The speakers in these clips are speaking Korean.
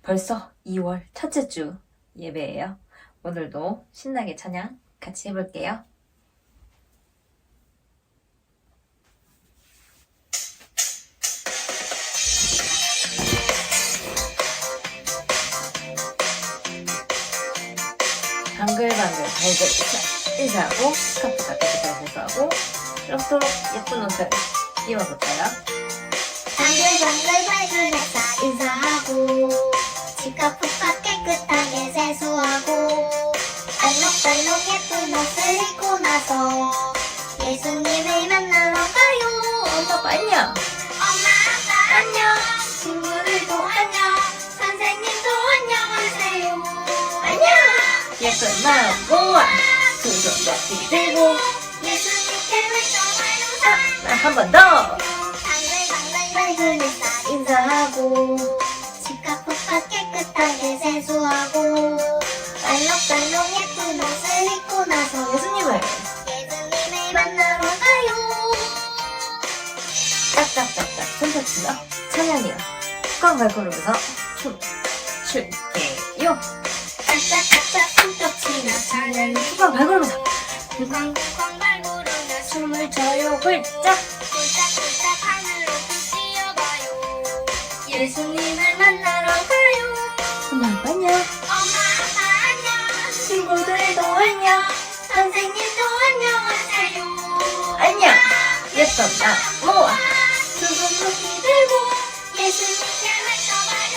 벌써 2월 첫째 주 예배예요. 오늘도 신나게 찬양 같이 해볼게요. 방글방글 발들 인사하고 스카프가 깨끗하게 세수하고 그럭도록 예쁜 옷을 입어볼까요? 방글방글 밝은 햇살 인사하고 집가품밥 깨끗하게 세수하고 알록달록 예쁜 옷을 입고 나서 예수님을 만나러 가요. 엄마 아빠 안녕! 엄마 아빠 안녕, 친구들도 안녕, 선생님도 안녕하세요. 안녕. 예쁜 마음 모아 두 손 높이 들고 예수님께 외쳐봐요. 한 번 더! 방글방글 밝은 햇살 인사하고 집가품밥 깨끗하게 세수하고 알록달록 예쁜 옷을 입고 나서 예수님을 예수님을 만나러 가요. 딱딱딱딱 손뼉치며 찬양이요 꽉 발걸으면서 춤 출게요. 짝짝짝짝 손뼉 치며 찬양이 꽉 발걸으면서 쿵쾅쿵쾅 발구르며 춤을 춰요 훌쩍 꿀짝꿀짝 하늘 높이 뛰어가요. 예수님을 만나러 가요. 엄마 아빠 안녕! 엄마 아빠 안녕, 친구들도 안녕! 선생님도 안녕하세요. 안녕! 예쁜 마음 모아 두 손 높이 들고 예수님께 외쳐봐요.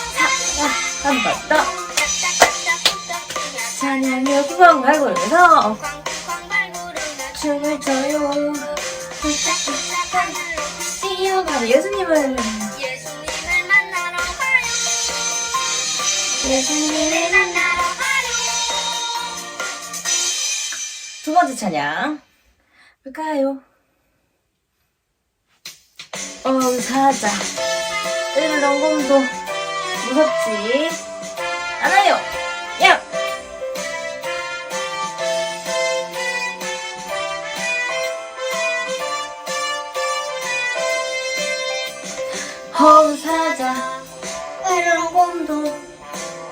한 번 더! 짝짝짝짝 손뼉 치며 찬양이요 꽉 발걸으면서 쿵쾅쿵쾅 발구르며 춤을 춰요 꿀짝꿀짝 하늘 높이 뛰어가서 예수님을 예수님을 만나러 가요. 예수님을 만나러 가요. 두 번째 찬양 볼까요? 사자 으르렁 곰도 무섭지 않아요. 야! 사자 으르렁 곰도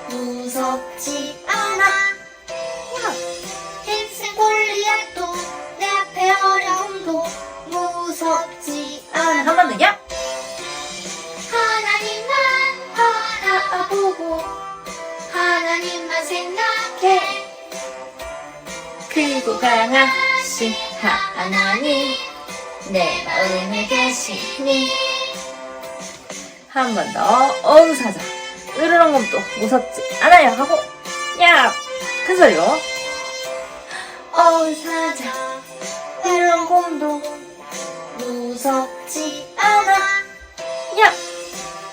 무섭지 않아. 힘센 골리앗도 내 앞에 어려움도 무섭지 않아. 한 번 더 야! 하나님만 바라보고 하나님만 생각해. 크고 강하신 하나님 내 마음에 계시니 한 번 더 사자 으르렁 곰도 무섭지 않아요 하고 야! 큰 소리로 사자 으르렁 곰도 무섭지 않아. 야!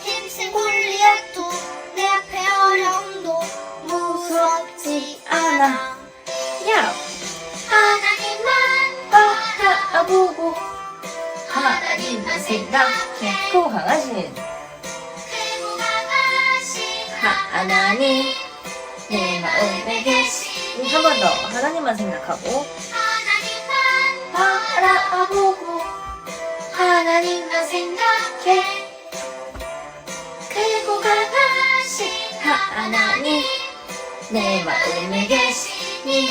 힘센 골리앗도 내 앞에 어려움도 무섭지 않아. 야! 하나님만 바라보고 하나님만 생각해. 크고 강하신 크고 강하신 하나님 내 마음에 계시니 한 번 더 하나님만 생각하고 하나님만 바라보고 하나님만 생각해. 크고 강하신 하나님 내 마음에 계시니.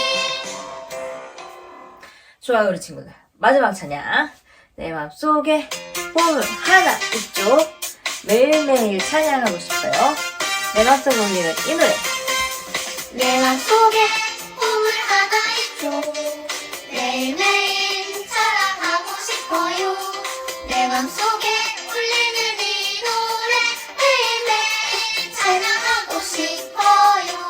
좋아요 우리 친구들 마지막 찬양 내 맘속에 보물 하나 있죠. 매일매일 찬양하고 싶어요. 내 맘속에 울리는 이 노래 내 맘속에 꿈을 하나 있죠. 매일매일 사랑하고 싶어요. 내 맘속에 울리는 이 노래 매일매일 찬양하고 싶어요.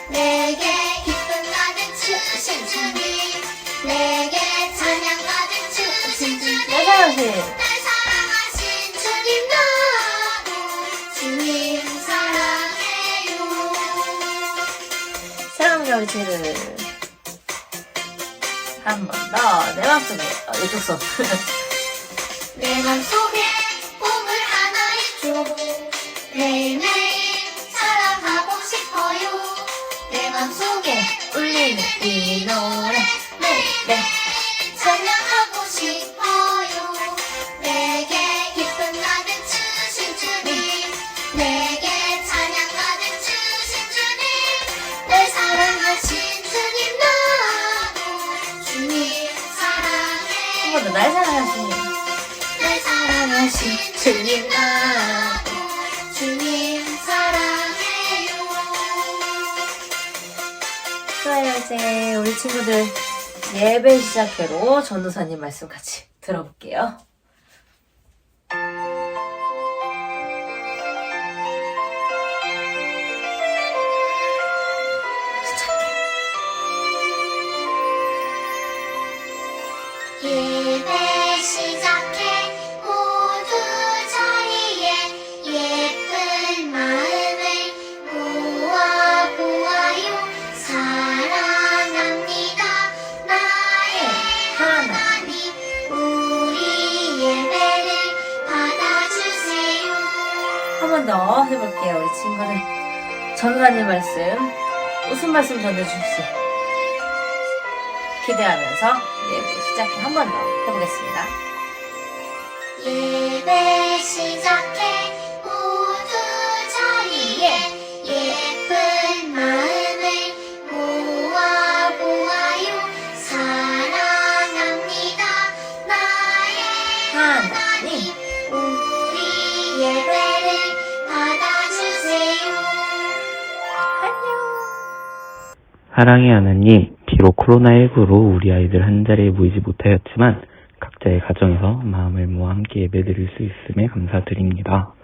내게 기쁨 가득 주신 주님, 내게 찬양 가득 주신 주님, 내 사랑하신 날 사랑하신 주님, 나도 주님 사랑해요. 사랑하는 우리 친구들 한 번 더 내 맘속에 이쪽 손 내 맘속에 꿈을 하나 있죠. 매일매일 사랑하고 싶어요. 내 맘속에 울리는 이 노래 매일매일 찬양하고 싶어요. 내게 기쁨 가득 주신 주님, 내게 찬양 가득 네, 우리 친구들 예배 시작회로 전도사님 말씀 같이 들어볼게요. 예배 시작해 모두 자리에 예쁜 마음을 모아 보아요. 사랑합니다 나의 하나님. 우리 예배를 받아주세요. 한 번 더 해볼게요, 우리 친구들. 전도사님 말씀, 무슨 말씀 전해주실지 기대하면서 예배 시작회 한 번 더 해보겠습니다. 예배 시작해 모두 자리에 예쁜 마음을 모아 보아요. 사랑합니다 나의 하나님. 우리 예배를 받아주세요. 사랑의 하나님, 비록 코로나19로 우리 아이들 한자리에 모이지 못하였지만 각자의 가정에서 마음을 모아 함께 예배드릴 수 있음에 감사드립니다.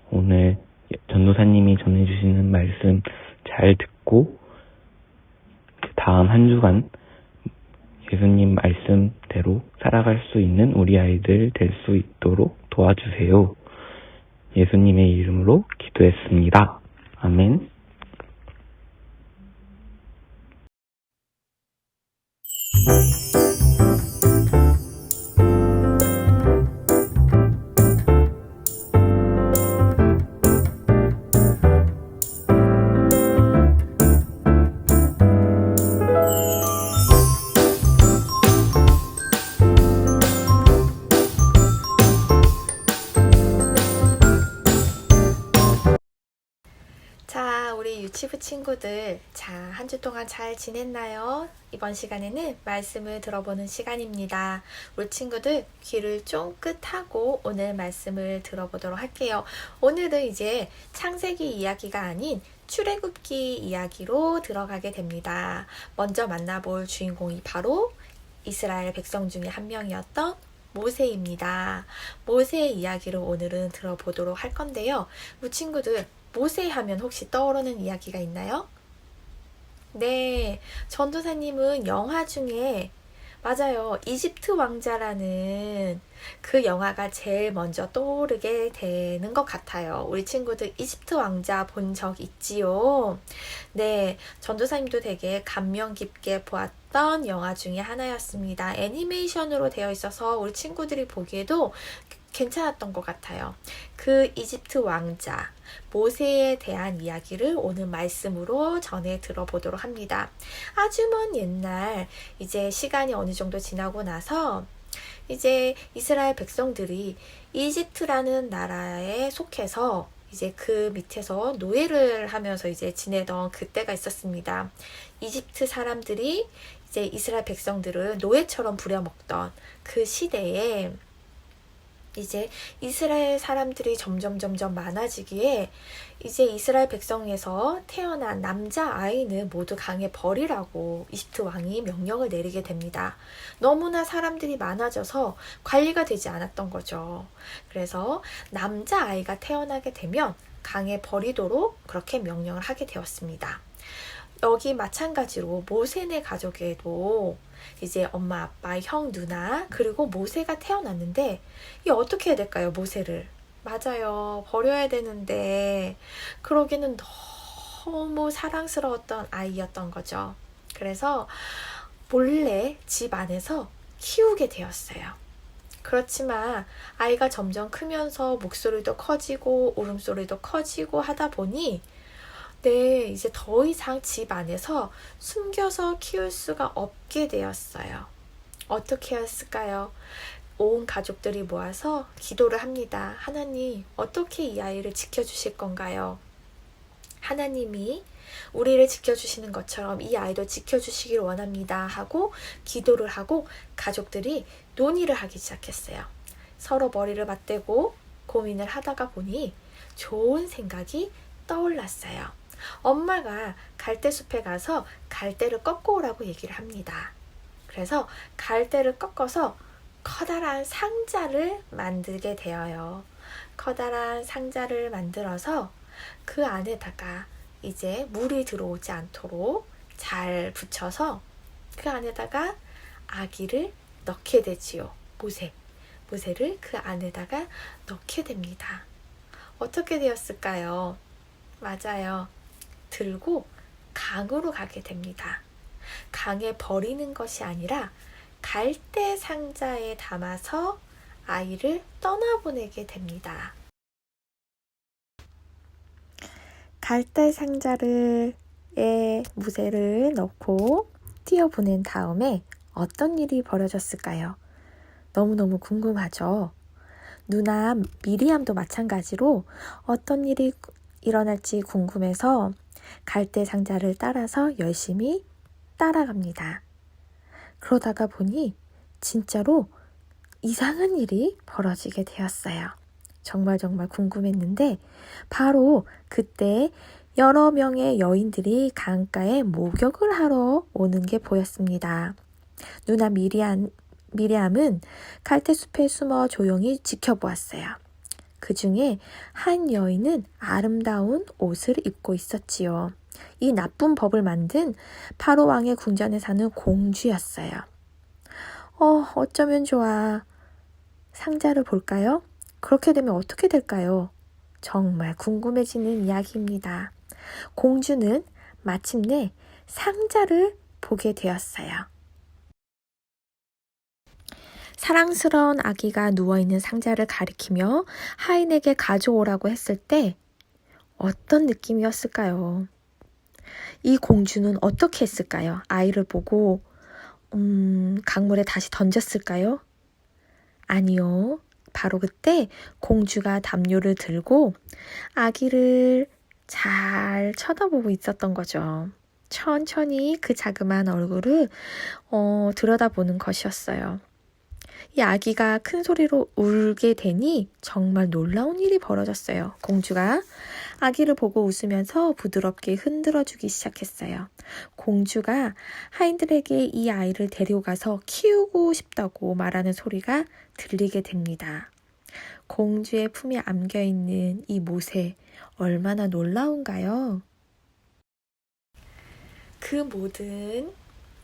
오늘 전도사님이 전해주시는 말씀 잘 듣고 다음 한 주간 예수님 말씀대로 살아갈 수 있는 우리 아이들 될 수 있도록 도와주세요. 예수님의 이름으로 기도했습니다. 아멘. 자, 우리 유치부 친구들, 한 주 동안 잘 지냈나요? 이번 시간에는 말씀을 들어보는 시간입니다. 우리 친구들 귀를 쫑긋하고 오늘 말씀을 들어보도록 할게요. 오늘은 이제 창세기 이야기가 아닌 출애굽기 이야기로 들어가게 됩니다. 먼저 만나볼 주인공이 바로 이스라엘 백성 중에 한 명이었던 모세입니다. 모세의 이야기를 오늘은 들어보도록 할 건데요. 우리 친구들 모세 하면 혹시 떠오르는 이야기가 있나요? 네, 전도사님은 영화 중에 맞아요. 이집트 왕자라는 그 영화가 제일 먼저 떠오르게 되는 것 같아요. 우리 친구들 이집트 왕자 본 적 있지요? 네, 전도사님도 되게 감명 깊게 보았던 영화 중에 하나였습니다. 애니메이션으로 되어 있어서 우리 친구들이 보기에도 괜찮았던 것 같아요. 그 이집트 왕자 모세에 대한 이야기를 오늘 말씀으로 전해 들어보도록 합니다. 아주 먼 옛날 이제 시간이 어느 정도 지나고 나서 이제 이스라엘 백성들이 이집트라는 나라에 속해서 이제 그 밑에서 노예를 하면서 이제 지내던 그때가 있었습니다. 이집트 사람들이 이제 이스라엘 백성들을 노예처럼 부려먹던 그 시대에 이제 이스라엘 사람들이 점점 많아지기에 이제 이스라엘 백성에서 태어난 남자 아이는 모두 강에 버리라고 이집트 왕이 명령을 내리게 됩니다. 너무나 사람들이 많아져서 관리가 되지 않았던 거죠. 그래서 남자 아이가 태어나게 되면 강에 버리도록 그렇게 명령을 하게 되었습니다. 여기 마찬가지로 모세네 가족에도 이제 엄마, 아빠, 형, 누나 그리고 모세가 태어났는데 이 어떻게 해야 될까요? 모세를. 맞아요. 버려야 되는데 그러기는 너무 사랑스러웠던 아이였던 거죠. 그래서 몰래 집 안에서 키우게 되었어요. 그렇지만 아이가 점점 크면서 목소리도 커지고 울음소리도 커지고 하다 보니 네, 이제 더 이상 집 안에서 숨겨서 키울 수가 없게 되었어요. 어떻게 했을까요? 온 가족들이 모아서 기도를 합니다. 하나님, 어떻게 이 아이를 지켜주실 건가요? 하나님이 우리를 지켜주시는 것처럼 이 아이도 지켜주시길 원합니다 하고 기도를 하고 가족들이 논의를 하기 시작했어요. 서로 머리를 맞대고 고민을 하다가 보니 좋은 생각이 떠올랐어요. 엄마가 갈대숲에 가서 갈대를 꺾고 오라고 얘기를 합니다. 그래서 갈대를 꺾어서 커다란 상자를 만들게 되어요. 커다란 상자를 만들어서 그 안에다가 이제 물이 들어오지 않도록 잘 붙여서 그 안에다가 아기를 넣게 되지요. 모세를 그 안에다가 넣게 됩니다. 어떻게 되었을까요? 맞아요. 들고 강으로 가게 됩니다. 강에 버리는 것이 아니라 갈대 상자에 담아서 아이를 떠나보내게 됩니다. 갈대 상자에 모세를 넣고 뛰어보낸 다음에 어떤 일이 벌어졌을까요? 너무너무 궁금하죠? 누나 미리암도 마찬가지로 어떤 일이 일어날지 궁금해서 갈대 상자를 따라서 열심히 따라갑니다. 그러다가 보니 진짜로 이상한 일이 벌어지게 되었어요. 정말 궁금했는데 바로 그때 여러 명의 여인들이 강가에 목욕을 하러 오는 게 보였습니다. 누나 미리암은 갈대숲에 숨어 조용히 지켜보았어요. 그 중에 한 여인은 아름다운 옷을 입고 있었지요. 이 나쁜 법을 만든 바로 왕의 궁전에 사는 공주였어요. 어쩌면 좋아. 상자를 볼까요? 그렇게 되면 어떻게 될까요? 정말 궁금해지는 이야기입니다. 공주는 마침내 상자를 보게 되었어요. 사랑스러운 아기가 누워있는 상자를 가리키며 하인에게 가져오라고 했을 때 어떤 느낌이었을까요? 이 공주는 어떻게 했을까요? 아이를 보고 강물에 다시 던졌을까요? 아니요. 바로 그때 공주가 담요를 들고 아기를 잘 쳐다보고 있었던 거죠. 천천히 그 자그마한 얼굴을 들여다보는 것이었어요. 이 아기가 큰 소리로 울게 되니 정말 놀라운 일이 벌어졌어요. 공주가 아기를 보고 웃으면서 부드럽게 흔들어주기 시작했어요. 공주가 하인들에게 이 아이를 데리고 가서 키우고 싶다고 말하는 소리가 들리게 됩니다. 공주의 품에 안겨있는 이 모세, 얼마나 놀라운가요? 그 모든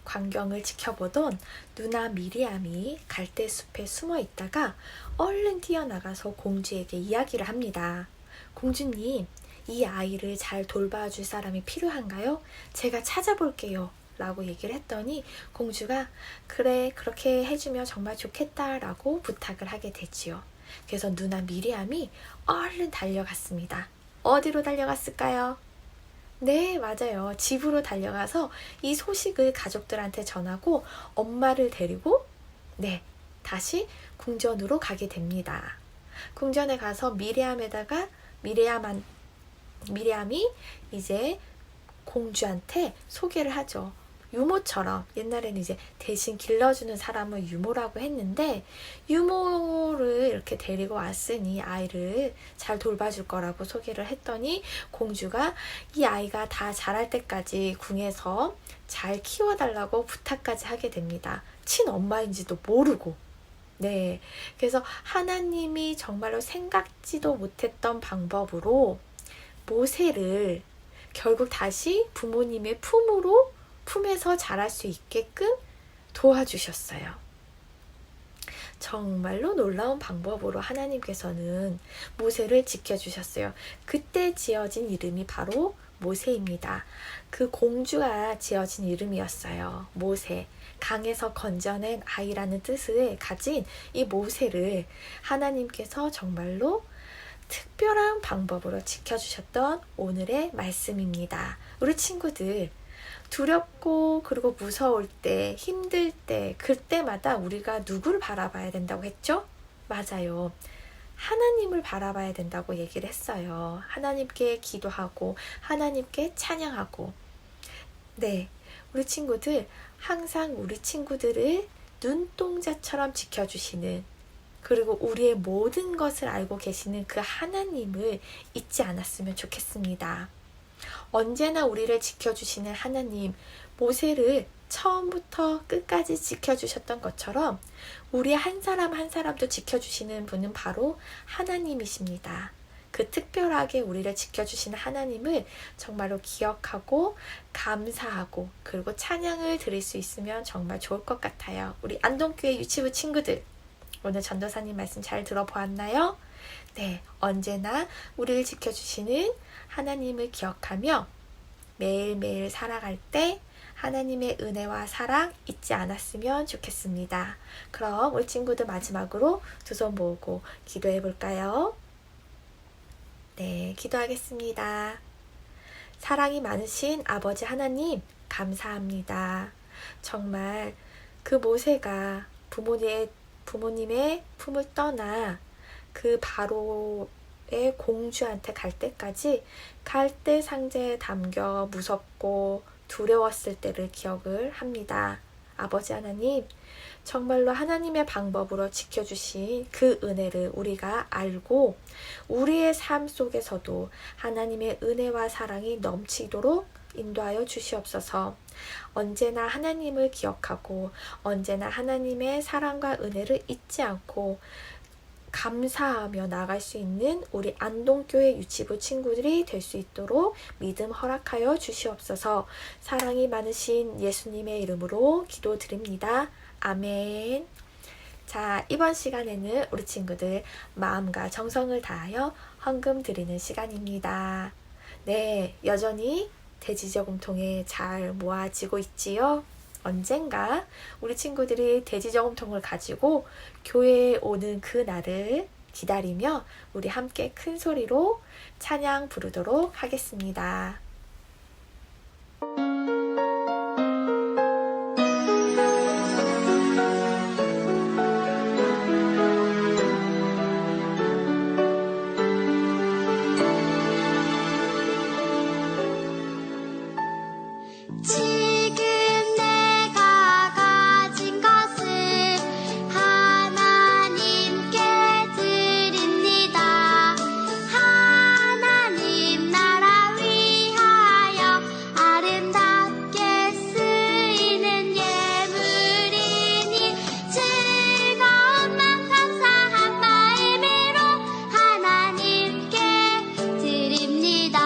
광경을 지켜보던 누나 미리암이 갈대숲에 숨어 있다가 얼른 뛰어나가서 공주에게 이야기를 합니다. 공주님, 이 아이를 잘 돌봐줄 사람이 필요한가요? 제가 찾아볼게요. 라고 얘기를 했더니 공주가 그래, 그렇게 해주면 정말 좋겠다 라고 부탁을 하게 되지요. 그래서 누나 미리암이 얼른 달려갔습니다. 어디로 달려갔을까요? 네, 맞아요. 집으로 달려가서 이 소식을 가족들한테 전하고 엄마를 데리고 다시 궁전으로 가게 됩니다. 궁전에 가서 미리암이 이제 공주한테 소개를 하죠. 유모처럼 옛날에는 이제 대신 길러주는 사람을 유모라고 했는데 유모를 이렇게 데리고 왔으니 아이를 잘 돌봐줄 거라고 소개를 했더니 공주가 이 아이가 다 자랄 때까지 궁에서 잘 키워달라고 부탁까지 하게 됩니다. 친엄마인지도 모르고. 네, 그래서 하나님이 정말로 생각지도 못했던 방법으로 모세를 결국 다시 부모님의 품에서 자랄 수 있게끔 도와주셨어요. 정말로 놀라운 방법으로 하나님께서는 모세를 지켜주셨어요. 그때 지어진 이름이 바로 모세입니다. 그 공주가 지어진 이름이었어요. 모세. 강에서 건져낸 아이라는 뜻을 가진 이 모세를 하나님께서 정말로 특별한 방법으로 지켜주셨던 오늘의 말씀입니다. 우리 친구들, 두렵고 그리고 무서울 때, 힘들 때, 그때마다 우리가 누구를 바라봐야 된다고 했죠? 맞아요. 하나님을 바라봐야 된다고 얘기를 했어요. 하나님께 기도하고 하나님께 찬양하고. 네, 우리 친구들 항상 우리 친구들을 눈동자처럼 지켜주시는, 그리고 우리의 모든 것을 알고 계시는 그 하나님을 잊지 않았으면 좋겠습니다. 언제나 우리를 지켜주시는 하나님, 모세를 처음부터 끝까지 지켜주셨던 것처럼 우리 한 사람 한 사람도 지켜주시는 분은 바로 하나님이십니다. 그 특별하게 우리를 지켜주시는 하나님을 정말로 기억하고 감사하고 그리고 찬양을 드릴 수 있으면 정말 좋을 것 같아요. 우리 안동교회 유치부 친구들, 오늘 전도사님 말씀 잘 들어보았나요? 네, 언제나 우리를 지켜주시는 하나님을 기억하며 매일매일 살아갈 때 하나님의 은혜와 사랑 잊지 않았으면 좋겠습니다. 그럼 우리 친구들 마지막으로 두 손 모으고 기도해 볼까요? 네, 기도하겠습니다. 사랑이 많으신 아버지 하나님, 감사합니다. 정말 그 모세가 부모님의 품을 떠나 그 바로의 공주한테 갈 때까지 갈대 상자에 담겨 무섭고 두려웠을 때를 기억을 합니다. 아버지 하나님, 정말로 하나님의 방법으로 지켜주신 그 은혜를 우리가 알고 우리의 삶 속에서도 하나님의 은혜와 사랑이 넘치도록 인도하여 주시옵소서. 언제나 하나님을 기억하고 언제나 하나님의 사랑과 은혜를 잊지 않고 감사하며 나아갈 수 있는 우리 안동교회 유치부 친구들이 될 수 있도록 믿음 허락하여 주시옵소서. 사랑이 많으신 예수님의 이름으로 기도드립니다. 아멘. 자, 이번 시간에는 우리 친구들 마음과 정성을 다하여 헌금 드리는 시간입니다. 네, 여전히 대지저금통에 잘 모아지고 있지요? 언젠가 우리 친구들이 대지저금통을 가지고 교회에 오는 그 날을 기다리며 우리 함께 큰 소리로 찬양 부르도록 하겠습니다. 지금 내가 가진 것을 하나님께 드립니다. 하나님 나라 위하여 아름답게 쓰이는 예물이니 즐거운 맘 감사한 마음으로 하나님께 드립니다.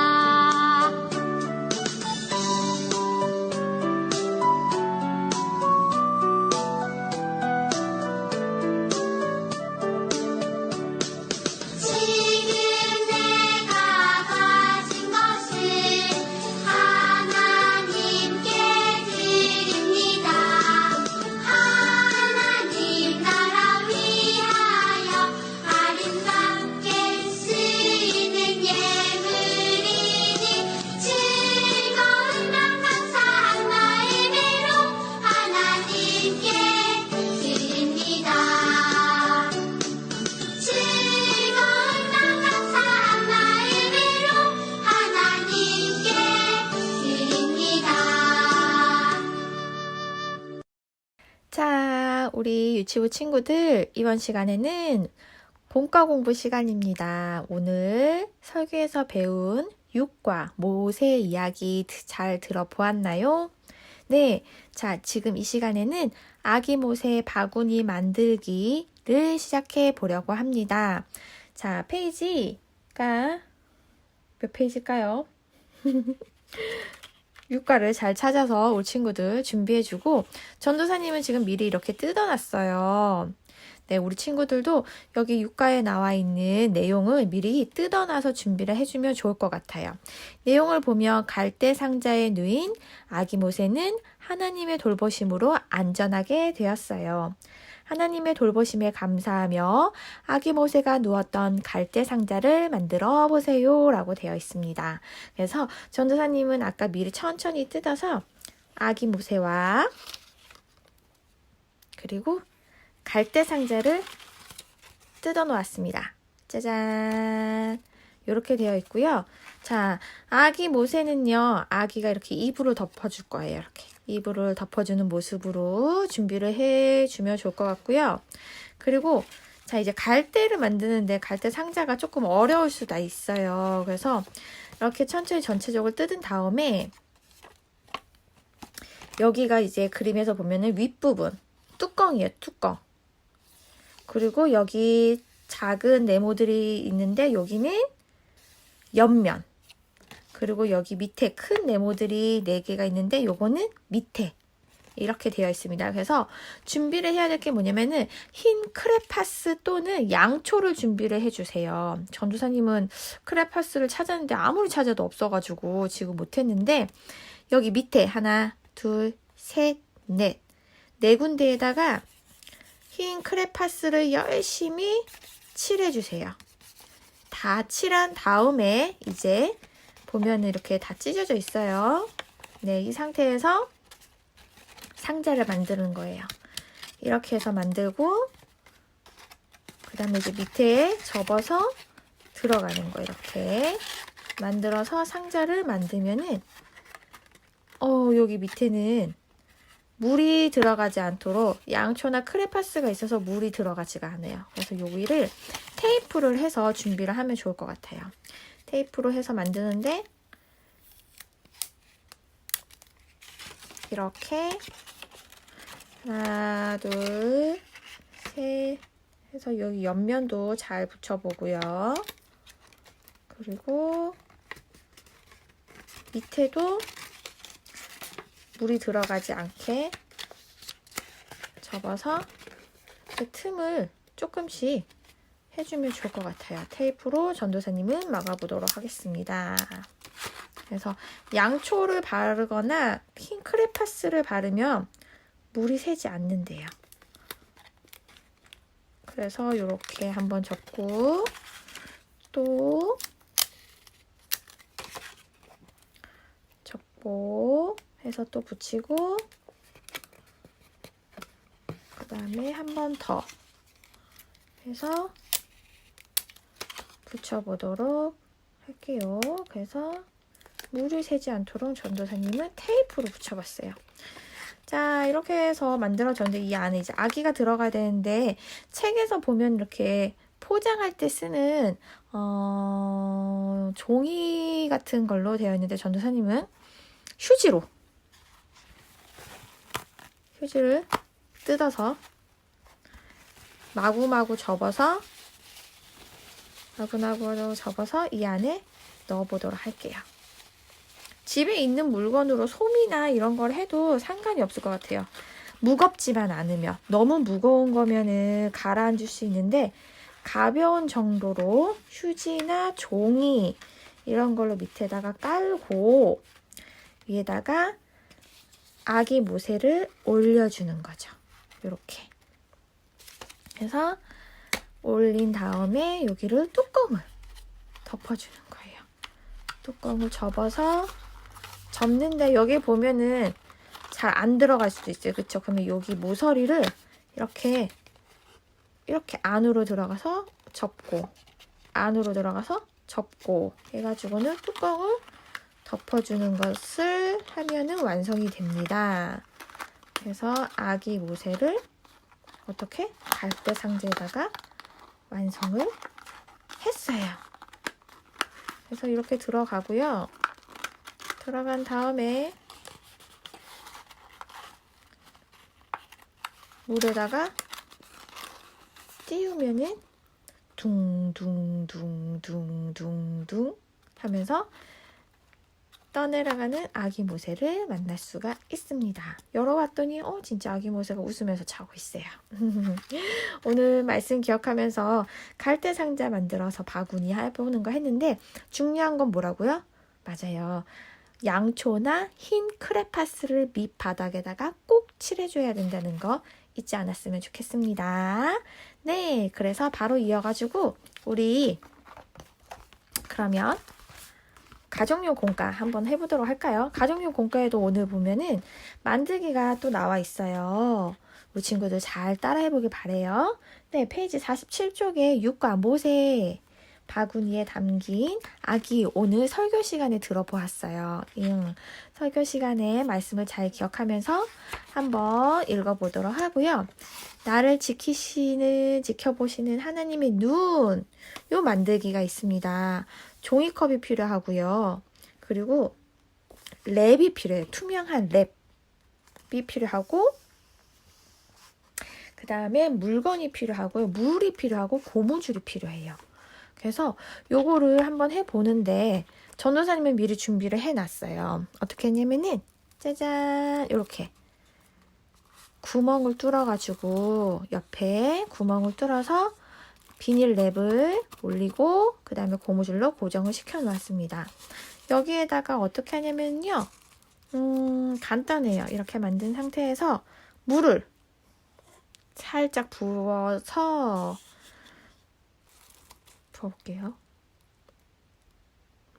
지금 내가 가진 것을 하나님께 드립니다. 하나님 나라 위하여 아름답게 쓰이는 예물이니 즐거운 맘 감사한 마음으로 하나님께 드립니다. 즐거운 맘 감사한 마음으로 하나님께 드립니다. 자, 우리 유치부 친구들, 이번 시간에는 본과 공부 시간입니다. 오늘 설교에서 배운 6과 모세 이야기 잘 들어보았나요? 네, 자, 지금 이 시간에는 아기 모세 바구니 만들기를 시작해 보려고 합니다. 자, 페이지가 몇 페이지일까요? 6과를 잘 찾아서 우리 친구들 준비해주고, 전도사님은 지금 미리 이렇게 뜯어놨어요. 네, 우리 친구들도 여기 6과에 나와 있는 내용을 미리 뜯어놔서 준비를 해주면 좋을 것 같아요. 내용을 보면 갈대 상자에 누인 아기 모세는 하나님의 돌보심으로 안전하게 되었어요. 하나님의 돌보심에 감사하며 아기 모세가 누웠던 갈대 상자를 만들어 보세요 라고 되어 있습니다. 그래서 전도사님은 아까 미리 천천히 뜯어서 아기 모세와 그리고 갈대 상자를 뜯어 놓았습니다. 짜잔! 이렇게 되어 있고요. 자, 아기 모세는요, 아기가 이렇게 이불을 덮어줄 거예요. 이렇게 이불을 덮어주는 모습으로 준비를 해주면 좋을 것 같고요. 그리고 자, 이제 갈대를 만드는데 갈대 상자가 조금 어려울 수도 있어요. 그래서 이렇게 천천히 전체적으로 뜯은 다음에 여기가 이제 그림에서 보면은 윗부분 뚜껑이에요. 뚜껑. 그리고 여기 작은 네모들이 있는데 여기는 옆면. 그리고 여기 밑에 큰 네모들이 4개가 있는데 요거는 밑에 이렇게 되어 있습니다. 그래서 준비를 해야 될 게 뭐냐면은 흰 크레파스 또는 양초를 준비를 해주세요. 전도사님은 크레파스를 찾았는데 아무리 찾아도 없어가지고 지금 못했는데 여기 밑에 하나, 둘, 셋, 넷. 4군데에다가 흰 크레파스를 열심히 칠해주세요. 다 칠한 다음에 이제 보면 이렇게 다 찢어져 있어요. 네, 이 상태에서 상자를 만드는 거예요. 이렇게 해서 만들고 그 다음에 이제 밑에 접어서 들어가는 거 이렇게 만들어서 상자를 만들면은 여기 밑에는 물이 들어가지 않도록 양초나 크레파스가 있어서 물이 들어가지가 않아요. 그래서 여기를 테이프를 해서 준비를 하면 좋을 것 같아요. 테이프로 해서 만드는데 이렇게 하나, 둘, 셋 해서 여기 옆면도 잘 붙여보고요. 그리고 밑에도 물이 들어가지 않게 접어서 그 틈을 조금씩 해주면 좋을 것 같아요. 테이프로 전도사님은 막아보도록 하겠습니다. 그래서 양초를 바르거나 흰 크레파스를 바르면 물이 새지 않는데요. 그래서 이렇게 한번 접고 또 접고 해서 또 붙이고 그 다음에 한 번 더 해서 붙여보도록 할게요. 그래서 물이 새지 않도록 전도사님은 테이프로 붙여봤어요. 자, 이렇게 해서 만들어졌는데 이 안에 이제 아기가 들어가야 되는데 책에서 보면 이렇게 포장할 때 쓰는 종이 같은 걸로 되어 있는데 전도사님은 휴지를 뜯어서 마구마구 접어서 이 안에 넣어보도록 할게요. 집에 있는 물건으로 솜이나 이런 걸 해도 상관이 없을 것 같아요. 무겁지만 않으면. 너무 무거운 거면은 가라앉을 수 있는데 가벼운 정도로 휴지나 종이 이런 걸로 밑에다가 깔고 위에다가 아기 모세를 올려주는 거죠. 이렇게 해서 올린 다음에 여기를 뚜껑을 덮어주는 거예요. 뚜껑을 접어서 접는데 여기 보면은 잘 안 들어갈 수도 있어요. 그쵸? 그러면 여기 모서리를 이렇게 안으로 들어가서 접고 안으로 들어가서 접고 해가지고는 뚜껑을 덮어주는 것을 하면은 완성이 됩니다. 그래서 아기 모세를 어떻게 갈대 상자에다가 완성을 했어요. 그래서 이렇게 들어가고요. 들어간 다음에 물에다가 띄우면은 둥둥둥둥둥둥 하면서 떠내려가는 아기 모세를 만날 수가 있습니다. 열어봤더니 진짜 아기 모세가 웃으면서 자고 있어요. 오늘 말씀 기억하면서 갈대 상자 만들어서 바구니 해보는 거 했는데 중요한 건 뭐라고요? 맞아요. 양초나 흰 크레파스를 밑바닥에다가 꼭 칠해줘야 된다는 거 잊지 않았으면 좋겠습니다. 네, 그래서 바로 이어가지고 우리 그러면 가정용 공과 한번 해보도록 할까요? 가정용 공과에도 오늘 보면은 만들기가 또 나와 있어요. 우리 친구들 잘 따라해보길 바래요. 네, 페이지 47쪽에 육과 모세 바구니에 담긴 아기 오늘 설교 시간에 들어보았어요. 설교 시간에 말씀을 잘 기억하면서 한번 읽어보도록 하고요. 나를 지켜보시는 하나님의 눈, 요 만들기가 있습니다. 종이컵이 필요하고요. 그리고 랩이 필요해요. 투명한 랩이 필요하고, 그 다음에 물건이 필요하고요. 물이 필요하고 고무줄이 필요해요. 그래서 요거를 한번 해보는데 전도사님은 미리 준비를 해놨어요. 어떻게 했냐면은 짜잔 이렇게 구멍을 뚫어가지고 옆에 구멍을 뚫어서 비닐 랩을 올리고 그 다음에 고무줄로 고정을 시켜 놓았습니다. 여기에다가 어떻게 하냐면요. 간단해요. 이렇게 만든 상태에서 물을 살짝 부어볼게요.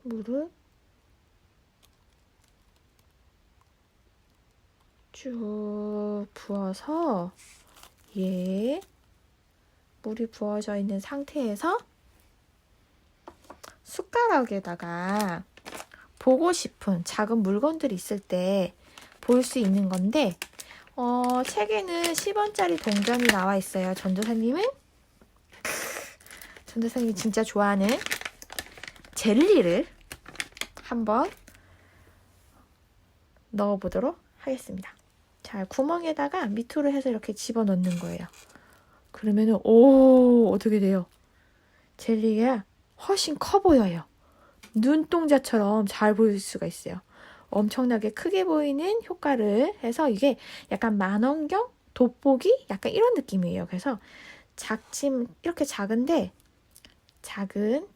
물을 쭉 부어서 물이 부어져 있는 상태에서 숟가락에다가 보고 싶은 작은 물건들이 있을 때 볼 수 있는 건데 책에는 10원짜리 동전이 나와 있어요. 전도사님이 진짜 좋아하는 젤리를 한번 넣어보도록 하겠습니다. 자, 구멍에다가 밑으로 해서 이렇게 집어넣는 거예요. 그러면은 어떻게 돼요? 젤리가 훨씬 커 보여요. 눈동자처럼 잘 보일 수가 있어요. 엄청나게 크게 보이는 효과를 해서 이게 약간 만원경? 돋보기? 약간 이런 느낌이에요. 그래서 이렇게 작은데 작은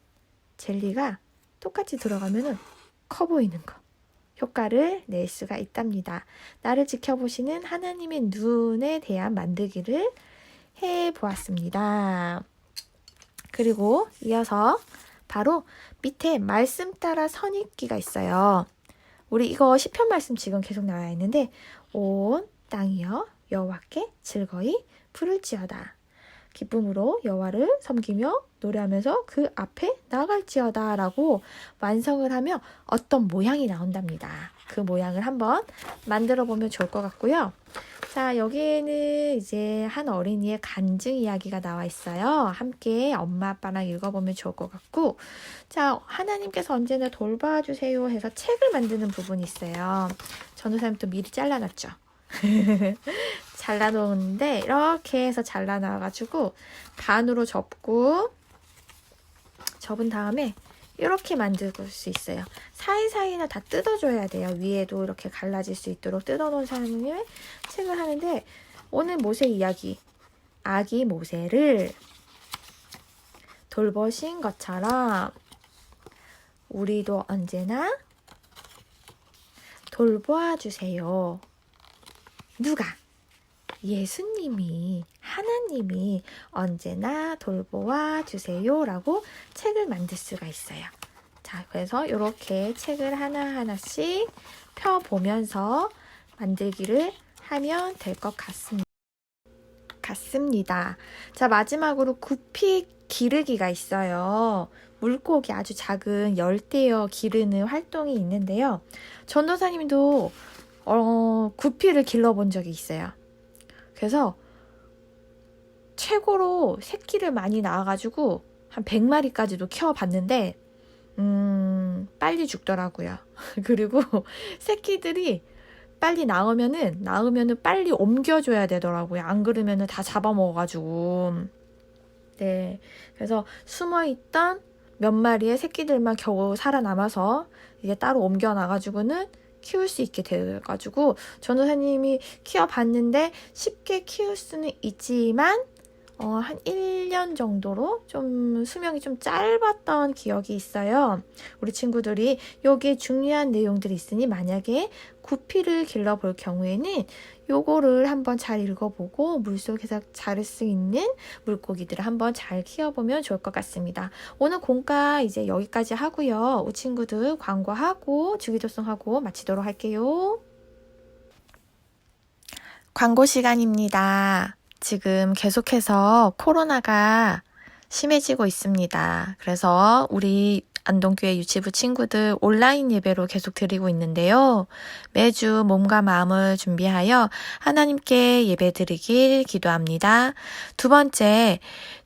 젤리가 똑같이 들어가면은 커 보이는 거. 효과를 낼 수가 있답니다. 나를 지켜보시는 하나님의 눈에 대한 만들기를 해보았습니다. 그리고 이어서 바로 밑에 말씀 따라 선입기가 있어요. 우리 이거 시편 말씀 지금 계속 나와 있는데 온 땅이여 여호와께 즐거이 부를지어다. 기쁨으로 여호와를 섬기며 노래하면서 그 앞에 나갈지어다 라고 완성을 하면 어떤 모양이 나온답니다. 그 모양을 한번 만들어 보면 좋을 것 같고요. 자, 여기에는 이제 한 어린이의 간증 이야기가 나와 있어요. 함께 엄마 아빠랑 읽어보면 좋을 것 같고, 자, 하나님께서 언제나 돌봐주세요 해서 책을 만드는 부분이 있어요. 전도사님 또 미리 잘라놨죠. 잘라놓는데 이렇게 해서 잘라놔가지고 반으로 접고 접은 다음에 이렇게 만들 수 있어요. 사이사이나 다 뜯어줘야 돼요. 위에도 이렇게 갈라질 수 있도록 뜯어놓은 사람의 책을 하는데 오늘 모세 이야기, 아기 모세를 돌보신 것처럼 우리도 언제나 돌보아 주세요. 누가? 예수님이, 하나님이 언제나 돌보아 주세요 라고 책을 만들 수가 있어요. 자, 그래서 이렇게 책을 하나하나씩 펴보면서 만들기를 하면 될 것 같습니다. 자, 마지막으로 구피 기르기가 있어요. 물고기 아주 작은 열대어 기르는 활동이 있는데요. 전도사님도 구피를 길러본 적이 있어요. 그래서 최고로 새끼를 많이 낳아가지고 한 100마리까지도 키워봤는데 빨리 죽더라고요. 그리고 새끼들이 빨리 낳으면은 빨리 옮겨줘야 되더라고요. 안 그러면은 다 잡아먹어가지고. 네, 그래서 숨어있던 몇 마리의 새끼들만 겨우 살아남아서 이게 따로 옮겨놔가지고는 키울 수 있게 돼가지고 전도사님이 키워봤는데 쉽게 키울 수는 있지만 한 1년 정도로 좀 수명이 좀 짧았던 기억이 있어요. 우리 친구들이 여기에 중요한 내용들이 있으니 만약에 구피를 길러볼 경우에는 요거를 한번 잘 읽어보고 물속에서 자랄 수 있는 물고기들을 한번 잘 키워보면 좋을 것 같습니다. 오늘 공과 이제 여기까지 하고요. 우리 친구들 광고하고 주기도송하고 마치도록 할게요. 광고 시간입니다. 지금 계속해서 코로나가 심해지고 있습니다. 그래서 우리 안동교회 유치부 친구들 온라인 예배로 계속 드리고 있는데요. 매주 몸과 마음을 준비하여 하나님께 예배 드리길 기도합니다. 두 번째,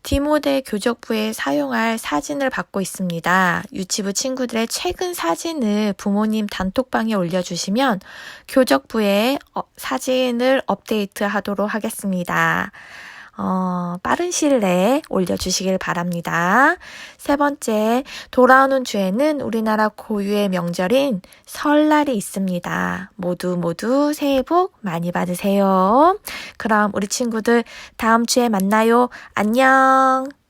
디모데 교적부에 사용할 사진을 받고 있습니다. 유치부 친구들의 최근 사진을 부모님 단톡방에 올려주시면 교적부에 사진을 업데이트 하도록 하겠습니다. 빠른 시일 내에 올려주시길 바랍니다. 세 번째, 돌아오는 주에는 우리나라 고유의 명절인 설날이 있습니다. 모두 새해 복 많이 받으세요. 그럼 우리 친구들 다음 주에 만나요. 안녕.